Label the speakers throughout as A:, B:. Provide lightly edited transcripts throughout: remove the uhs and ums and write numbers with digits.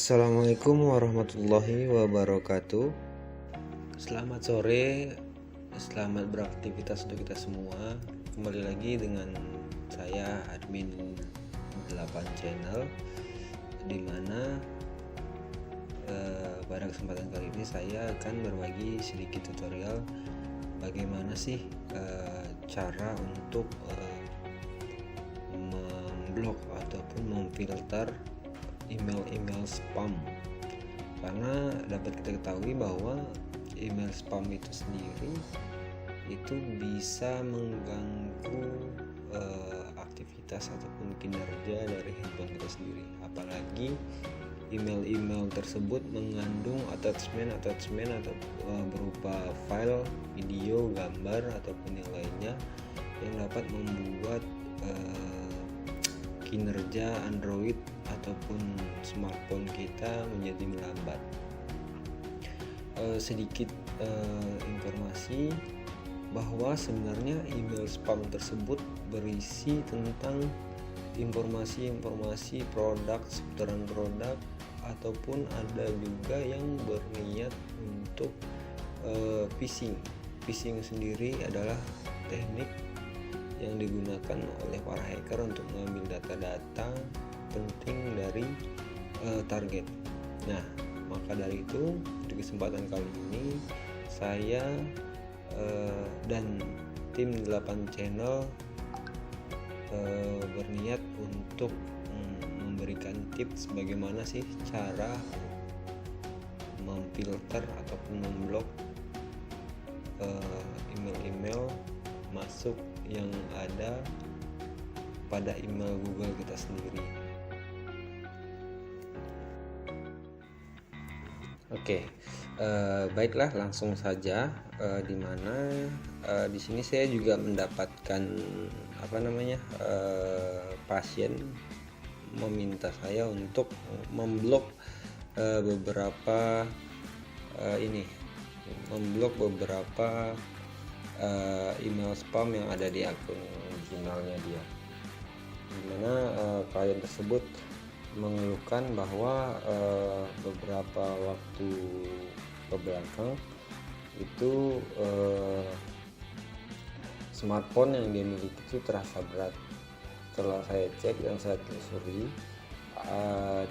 A: Assalamualaikum warahmatullahi wabarakatuh. Selamat sore, selamat beraktivitas untuk kita semua. Kembali lagi dengan saya admin 8 channel, dimana pada kesempatan kali ini saya akan berbagi sedikit tutorial bagaimana sih cara untuk memblok ataupun memfilter email spam, karena dapat kita ketahui bahwa email spam itu sendiri itu bisa mengganggu aktivitas ataupun kinerja dari handphone kita sendiri, apalagi email tersebut mengandung attachment atau berupa file, video, gambar ataupun yang lainnya yang dapat membuat kinerja Android ataupun smartphone kita menjadi melambat. Sedikit informasi bahwa sebenarnya email spam tersebut berisi tentang informasi produk, seputaran produk, ataupun ada juga yang berniat untuk phishing. Phishing sendiri adalah teknik yang digunakan oleh para hacker untuk mengambil data-data penting dari target. Nah, maka dari itu di kesempatan kali ini saya dan tim 8 channel berniat untuk memberikan tips bagaimana sih cara memfilter ataupun memblok email-email masuk yang ada pada email Google kita sendiri. Oke, baiklah, langsung saja. Dimana di sini saya juga mendapatkan pasien meminta saya untuk memblok beberapa email spam yang ada di akun Gmailnya dia, dimana klien tersebut mengeluhkan bahwa beberapa waktu kebelakang itu smartphone yang dia miliki itu terasa berat. Setelah saya cek dan saya telusuri,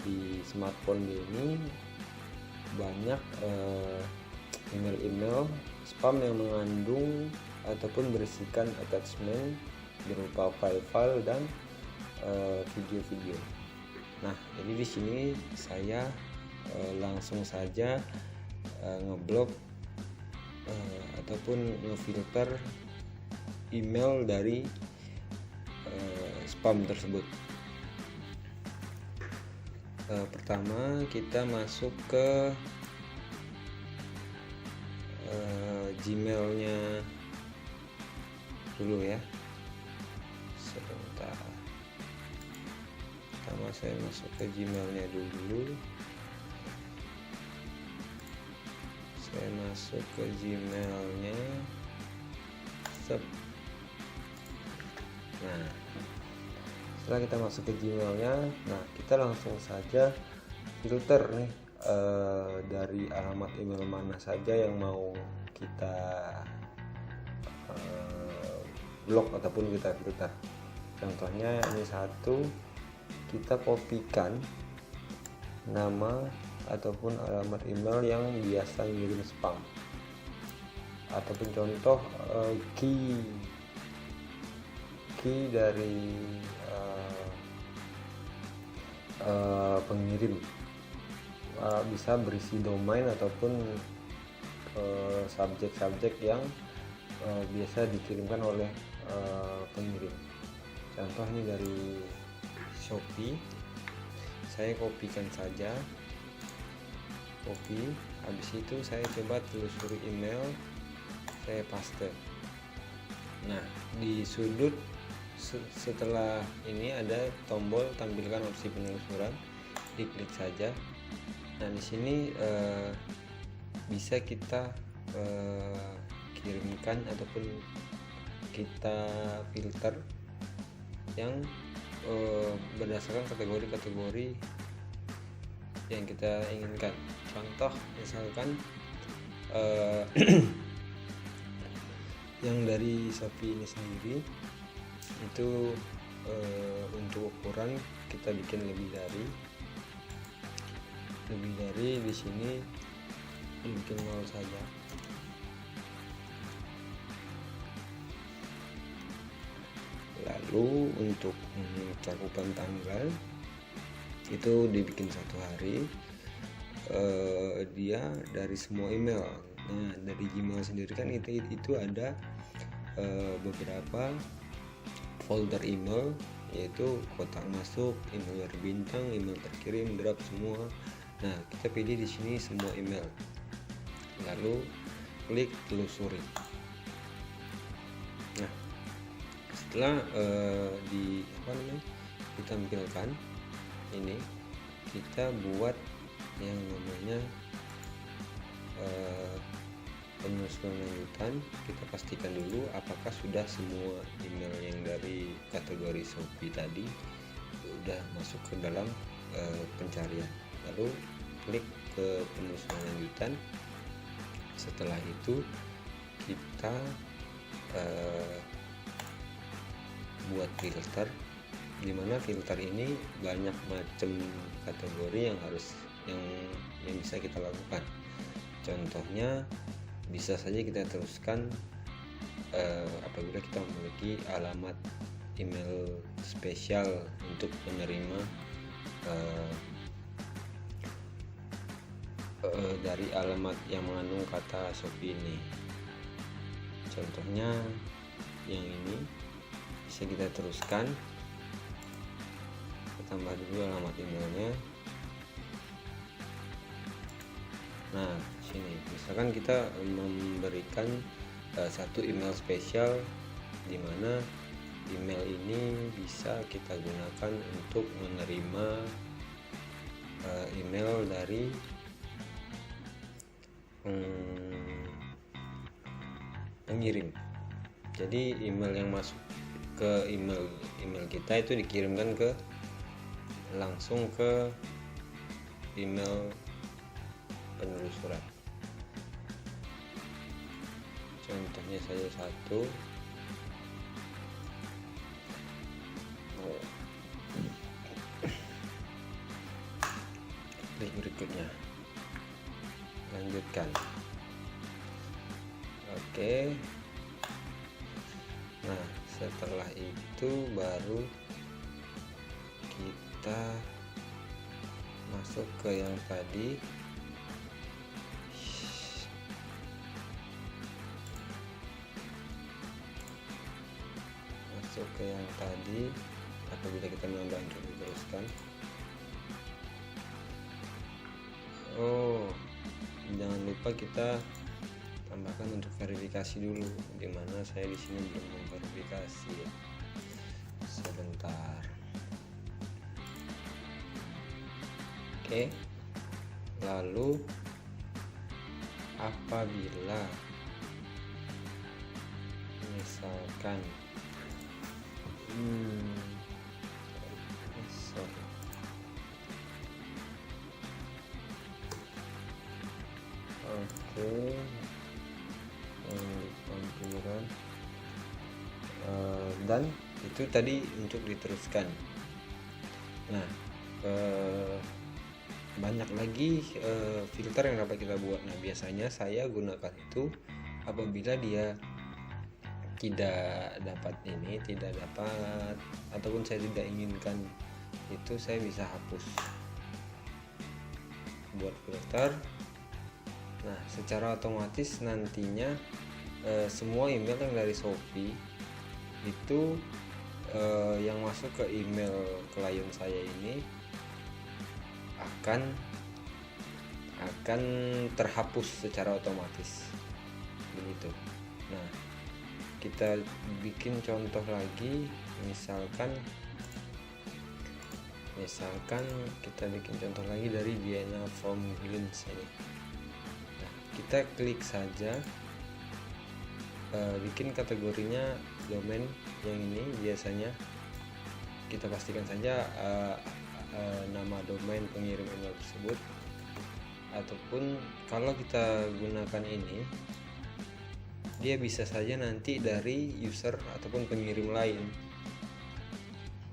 A: di smartphone dia ini banyak email-email spam yang mengandung ataupun berisikan attachment berupa file-file dan video-video. Nah, jadi di sini saya langsung saja ngeblok ataupun ngefilter email dari spam tersebut. Pertama kita masuk ke Gmailnya dulu ya. Sebentar, pertama saya masuk ke Gmailnya dulu. Saya masuk ke Gmailnya. Nah, setelah kita masuk ke Gmailnya, nah kita langsung saja filter nih dari alamat email mana saja yang mau kita blok ataupun kita filter. Contohnya ini satu, kita kopikan nama ataupun alamat email yang biasa ngirim spam, ataupun contoh key dari pengirim, bisa berisi domain ataupun subjek yang biasa dikirimkan oleh pengirim. Contoh ini dari Shopee, saya kopikan saja, habis itu saya coba telusuri email, saya paste. Nah, di sudut setelah ini ada tombol tampilkan opsi penelusuran, diklik saja. Nah, di sini bisa kita kirimkan ataupun kita filter yang berdasarkan kategori yang kita inginkan. Contoh misalkan yang dari Shopee ini sendiri itu untuk ukuran kita bikin lebih dari di sini bikin 0 saja. Lalu untuk cakupan tanggal itu dibikin 1 hari. Dia dari semua email. Nah, dari Gmail sendiri kan itu ada beberapa folder email, yaitu kotak masuk, email berbintang, email terkirim, draft, semua. Nah, kita pilih di sini semua email. Lalu klik telusuri. Nah, setelah ditampilkan ini, kita buat yang namanya penelusuran lanjutan. Kita pastikan dulu apakah sudah semua email yang dari kategori Shopee tadi sudah masuk ke dalam pencarian. Lalu klik ke penelusuran lanjutan. Setelah itu kita buat filter, dimana filter ini banyak macam kategori yang bisa kita lakukan. Contohnya bisa saja kita teruskan apabila kita memiliki alamat email spesial untuk menerima dari alamat yang mengandung kata Shopee ini. Contohnya yang ini bisa kita teruskan, kita tambah dulu alamat emailnya. Nah, sini misalkan kita memberikan satu email spesial, di mana email ini bisa kita gunakan untuk menerima email dari pengirim. Jadi email yang masuk ke email kita itu dikirimkan langsung ke email penelusuran. Contohnya saja satu. Klik berikutnya, lanjutkan. Oke. Nah, setelah itu baru kita masuk ke yang tadi. Apabila kita menambah untuk diteruskan. Jangan lupa kita tambahkan untuk verifikasi dulu, dimana saya di sini belum memverifikasi ya. Sebentar. Oke. Lalu apabila misalkan lampiran dan itu tadi untuk diteruskan. Nah, banyak lagi filter yang dapat kita buat. Nah, biasanya saya gunakan itu apabila dia tidak dapat ataupun saya tidak inginkan itu, saya bisa hapus. Buat filter. Nah, secara otomatis nantinya semua email yang dari Shopee itu yang masuk ke email klien saya ini akan terhapus secara otomatis begitu. Nah, kita bikin contoh lagi, misalkan kita bikin contoh lagi dari Diana from Greens ini. Nah, kita klik saja, bikin kategorinya domain yang ini. Biasanya kita pastikan saja nama domain pengirim email tersebut, ataupun kalau kita gunakan ini, dia bisa saja nanti dari user ataupun pengirim lain,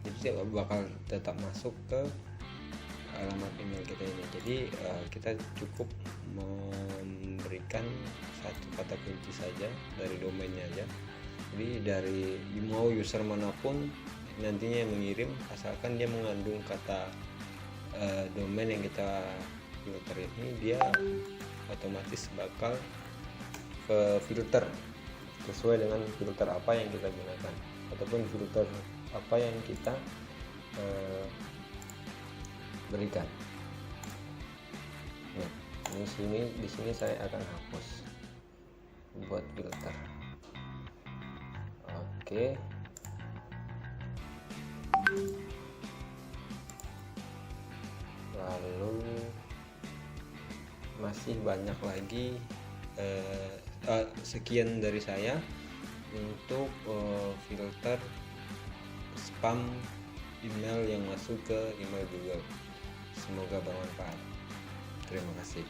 A: jadi dia bakal tetap masuk ke alamat email kita ini. Jadi kita cukup memberikan satu kata kunci saja dari domainnya aja. Jadi dari mau user manapun nantinya yang mengirim, asalkan dia mengandung kata domain yang kita filter ini, dia otomatis bakal ke filter sesuai dengan filter apa yang kita gunakan, ataupun filter apa yang kita berikan. Nah, di sini saya akan hapus buat filter. Oke. Lalu masih banyak lagi. Sekian dari saya untuk filter spam email yang masuk ke email Google. Semoga bermanfaat. Terima kasih.